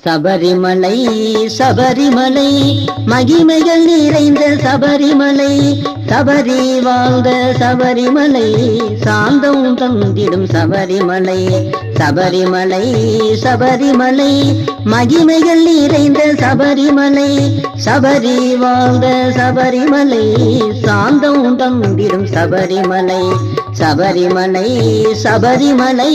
சபரிமலை சபரிமலை மகிமைகள் நிறைந்த சபரிமலை, சபரி வாழ்ந்த சபரிமலை, சாந்தம் தந்திடும் சபரிமலை. சபரிமலை சபரிமலை மகிமைகள் நிறைந்த சபரிமலை, சபரி வாழ்ந்த சபரிமலை, சாந்தம் தந்திடும் சபரிமலை. சபரிமலை சபரிமலை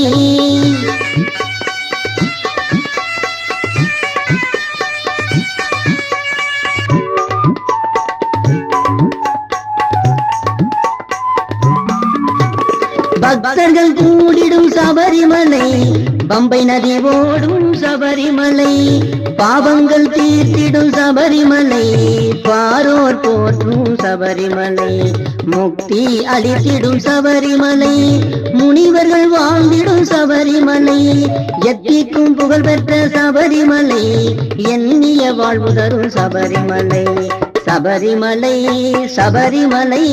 பக்தர்கள் கூடிடும் சபரிமலை, பம்பை நதி ஓடும் சபரிமலை, பாவங்கள் தீர்த்திடும் சபரிமலை, பாரோர் போற்றும் சபரிமலை, முக்தி அளித்திடும் சபரிமலை, முனிவர்கள் வாழ்ந்திடும் சபரிமலை, எத்திக்கும் புகழ் பெற்ற சபரிமலை, எண்ணிய வாழ்வு தரும் சபரிமலை. சபரிமலை சபரிமலை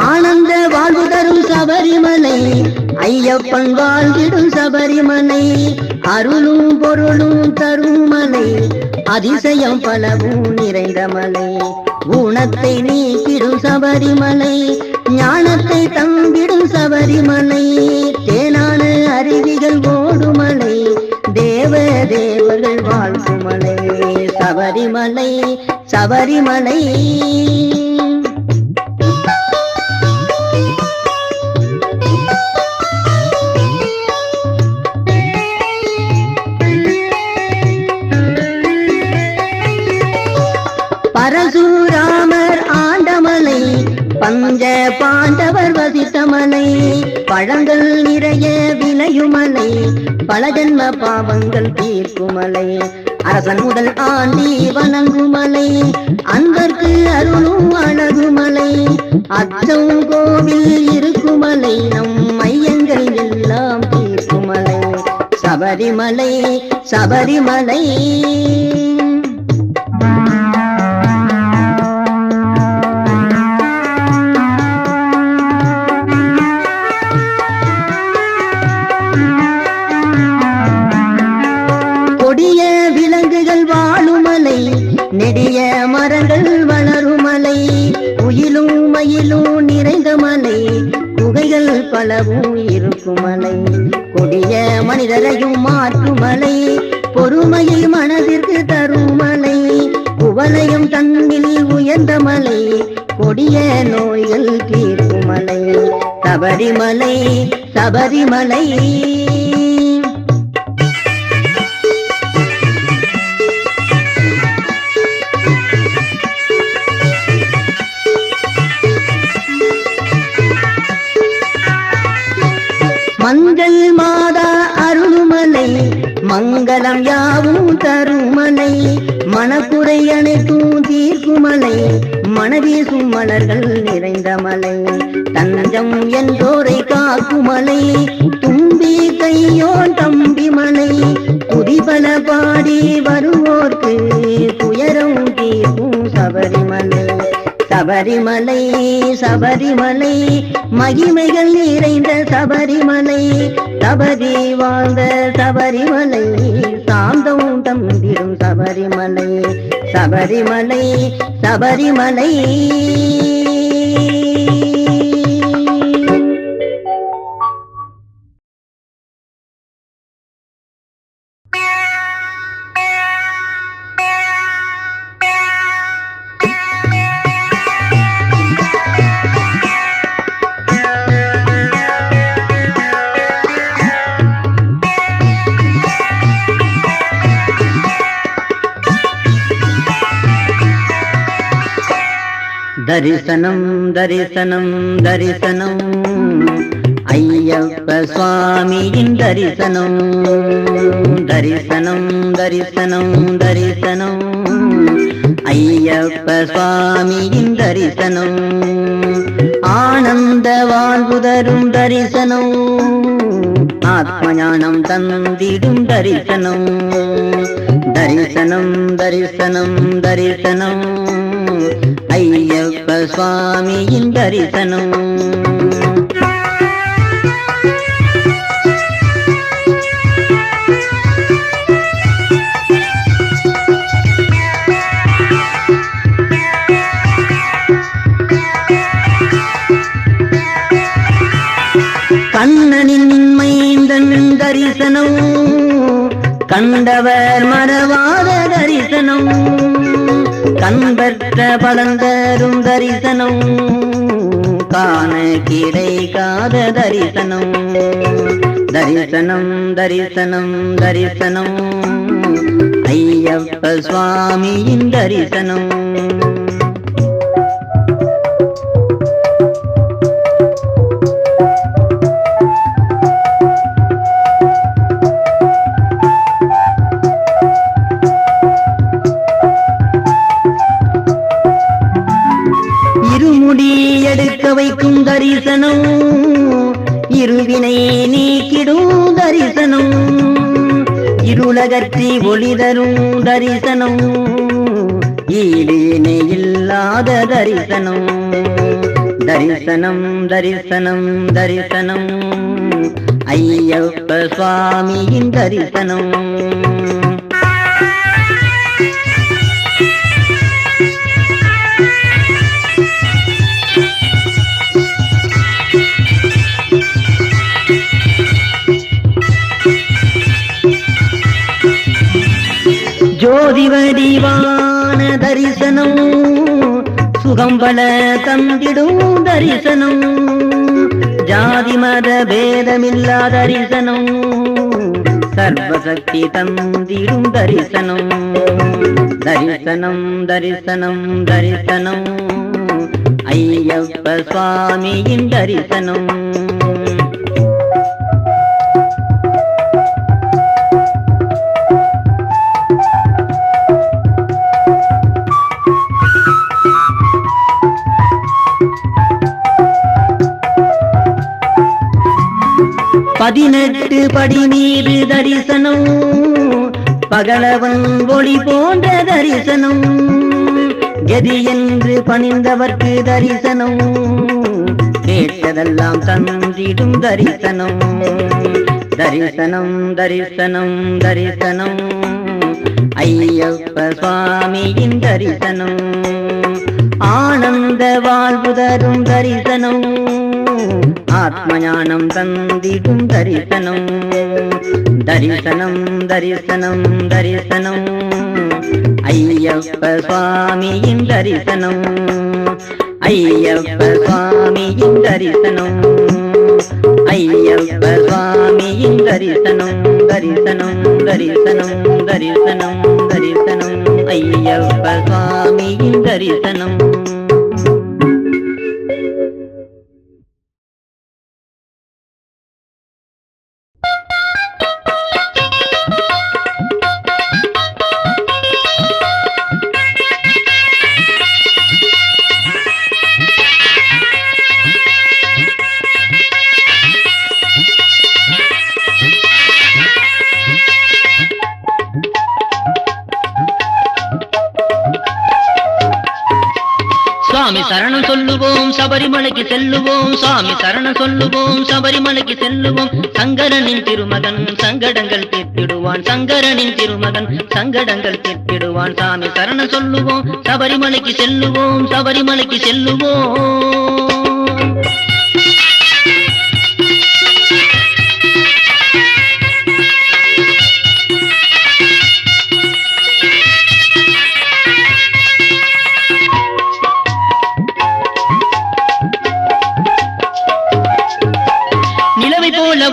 ஆனந்த வாழ்வு தரும் சபரிமலை, ஐயப்பன் வாழ்ந்திடும் சபரிமலை, அருளும் பொருளும் தரும் மலை, அதிசயம் பலவும் நிறைந்த மலை, ஊனத்தை நீக்கிடும் சபரிமலை, ஞானத்தை தந்திடும் சபரிமலை, தேனான அருவிகள் ஓடுமலை, தேவ தேவர்கள் வாழ்க்கும் மலை. சபரிமலை சபரிமலை பரசுராமர் ஆண்டமலை, பஞ்ச பாண்டவர் வசித்தமலை, பழங்கள் நிறைய விளையுமலை, பல ஜன்ம பாவங்கள் தீர்க்குமலை, அரசன் முதல் ஆண்டி வணங்குமலை, அன்பர்க்கு அருளும் அழகுமலை, அச்சம் கோவில் இருக்குமலை, நம் மையங்கள் எல்லாம் தீர்க்குமலை. சபரிமலை சபரிமலை கொடிய விலங்குகள் வாழுமலை, நெடிய மரங்கள் வளருமலை, உயிலும் மயிலும் நிறைந்த மலை, குகைகள் பலவும் இருக்குமலை, கொடிய மனிதரையும் மாற்றுமலை, பொறுமையை மனதிற்கு தருமலை, குவலையும் தன்னில் உயர்ந்த மலை, கொடிய நோய்கள் தீர்க்குமலை. சபரிமலை சபரிமலை மஞ்சள் மாதா அருள்மலை, மங்களம் யாவும் தருமலை, மனக்குறை அனைத்தும் தீர்க்குமலை, மனவீசும் மலர்கள் நிறைந்த மலை, தஞ்சம் என்றோரை காக்குமலை, தும்பி கையோன் தம்பி மலை, துதிபல பாடி வருவோர்க்கு துயரம் தீர்க்கும் சபரிமலை. சபரிமலை சபரிமலை மகிமைகள் நிறைந்த சபரிமலை, சபரி வாழ்ந்த சபரிமலை, சாந்தம் தந்திடும் சபரிமலை. சபரிமலை சபரிமலை தரிசனம் தரிசனம் தரிசனம், ஐயப்ப சுவாமியின் தரிசனம். தரிசனம் தரிசனம் தரிசனம், ஐயப்ப சுவாமியின் தரிசனம். ஆனந்த வாழ்வு தரும் தரிசனம், ஆத்ம ஞானம் தந்திடும் தரிசனம். தரிசனம் தரிசனம் தரிசனம் ஐயப்ப சுவாமியின் தரிசனம். கண்ணனின் மைந்தன் தரிசனம் கண்டவர் மறவாத தரிசனம். கண்பற்ற பலந்தரும் தரிசனம் காண கிடைக்காத தரிசனம். தரிசனம் தரிசனம் தரிசனம் ஐயப்ப சுவாமியின் தரிசனம். எடுக்க வைக்கும் தரிசனம் இருவினை நீக்கிடும் தரிசனம். இருளகற்றி ஒளி தரும் தரிசனம் ஈடினை இல்லாத தரிசனம். தரிசனம் தரிசனம் தரிசனம் ஐயப்ப சுவாமியின் தரிசனம். ஜோதி வடிவான தரிசனம் சுகம் பல தந்திடும் தரிசனம். ஜாதி மத பேதமில்லா தரிசனம் சர்வசக்தி தந்திடும் தரிசனம். தரிசனம் தரிசனம் தரிசனம் ஐயப்ப சுவாமியின் தரிசனம். பதினெட்டு படி மீது தரிசனம் பகலவன் ஒளி போன்ற தரிசனம். கதி என்று பணிந்தவர்க்கு தரிசனம் கேட்டதெல்லாம் தந்திடும் தரிசனம். தரிசனம் தரிசனம் தரிசனம் ஐயப்ப சுவாமியின் தரிசனம். ஆனந்த வாழ்வு தரும் தரிசனம் ஆத்மஞானம் தந்திடும் தரிசனம். தரிசனம் தரிசனம் தரிசனம் ஐயப்ப சுவாமியின் தரிசனம். ஐயப்ப சுவாமியின் தரிசனம். ஐயப்ப சுவாமியின் தரிசனம். தரிசனம் தரிசனம் தரிசனம் தரிசனம் ஐயப்ப சுவாமியின் தரிசனம். சாமி சரணம் சொல்லுவோம் சபரிமலைக்கு செல்லுவோம். சாமி சரணம் சொல்லுவோம் சபரிமலைக்கு செல்லுவோம். சங்கரனின் திருமகன் சங்கடங்கள் தீர்த்திடுவான். சங்கரனின் திருமகன் சங்கடங்கள் தீர்த்திடுவான். சாமி சரணம் சொல்லுவோம் சபரிமலைக்கு செல்லுவோம். சபரிமலைக்கு செல்லுவோம்.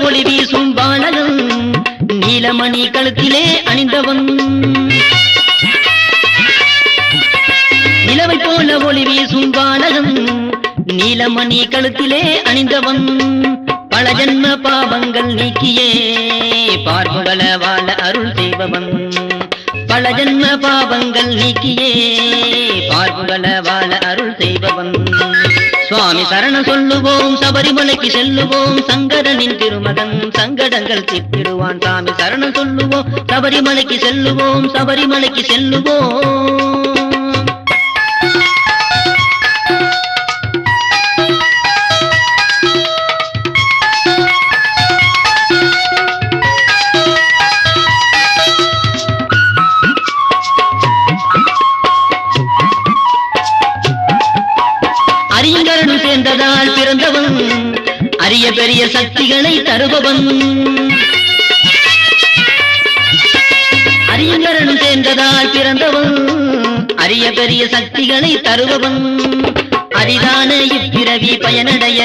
ஒளி வீசும் பாலகன் நீலமணி கழுத்திலே அணிந்தவன். நிலவை போல ஒளி வீசும் பாலகன் நீலமணி கழுத்திலே அணிந்தவன். பல ஜன்ம பாவங்கள் நீக்கியே பார்வகள வாழ அருள் செய்பவன். பல ஜன்ம பாவங்கள் நீக்கியே பார்வகள வாழ அருள் செய்பவன். சுவாமி சரணம் சொல்லுவோம் சபரிமலைக்கு செல்லுவோம் சங்கரனின் திருமகன் சங்கடங்கள் தீர்த்திடுவான் சாமி சரணம் சொல்லுவோம் சபரிமலைக்கு செல்லுவோம் சபரிமலைக்கு செல்லுவோம் அரியங்கரனும் சேர்ந்ததால் பிறந்தவன் அரிய பெரிய சக்திகளை தருபவன் அரியங்கரனும் சேர்ந்ததால் பிறந்தவன் அரிய பெரிய சக்திகளை தருபவன் அரிதான இப்பிறவி பயனடைய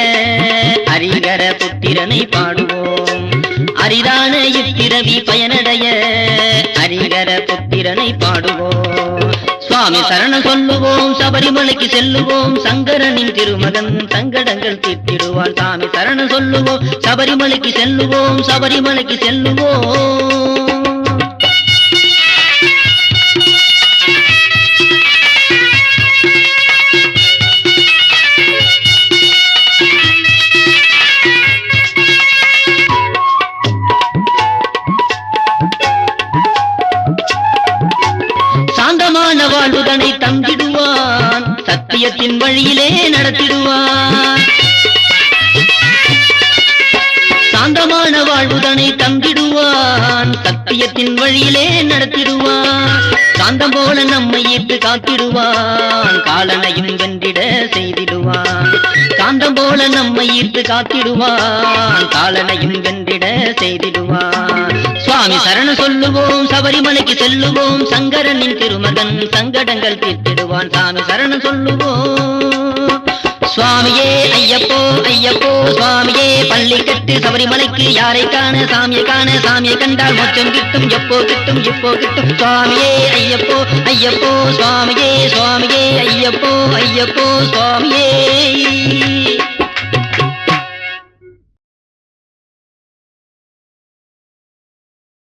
அரியங்கர புத்திரனை பாடுவோம் அரிதான இப்பிறவி பயனடைய அரியங்கர புத்திரனை பாடுவோம் சுவாமி சரணம் சொல்லுவோம் சபரிமலைக்கு செல்லுவோம் சங்கரனின் திருமகன் சங்கடங்கள் தீர்த்திடுவான் சாமி சரணம் சொல்லுவோம் சபரிமலைக்கு செல்லுவோம் சபரிமலைக்கு செல்லுவோம் சாந்தமான வாழ்வுதனை தந்திடுவான் சத்தியத்தின் வழியிலே நடத்திடுவான் சாந்தமான வாழ்வுதனை தந்திடுவான் சத்தியத்தின் வழியிலே நடத்திடுவான் காந்தம் போல நம்மை ஈர்த்து காத்திடுவான் காலனையும் வென்றிட செய்திடுவான் காந்தம் போல நம்மை ஈர்த்து காத்திடுவான் காலனையும் வென்றிட செய்திடுவான் சுவாமி சரணம் சொல்லுவோம் சபரிமலைக்கு செல்லுவோம் சங்கரனின் திருமகன் சங்கடங்கள் தீர்த்திடுவான் சாமி சரணம் சொல்லுவோம் சுவாமியே ஐயப்போ ஐயப்போ சுவாமியே பள்ளி கட்டு சபரிமலைக்கு யாரை காண சாமியை காண சாமியை கண்டால் மோட்சம் கிட்டும் எப்போ கிட்டும் இப்போ கிட்டும் சுவாமியே ஐயப்போ ஐயப்போ சுவாமியே சுவாமியே ஐயப்போ ஐயப்போ சுவாமியே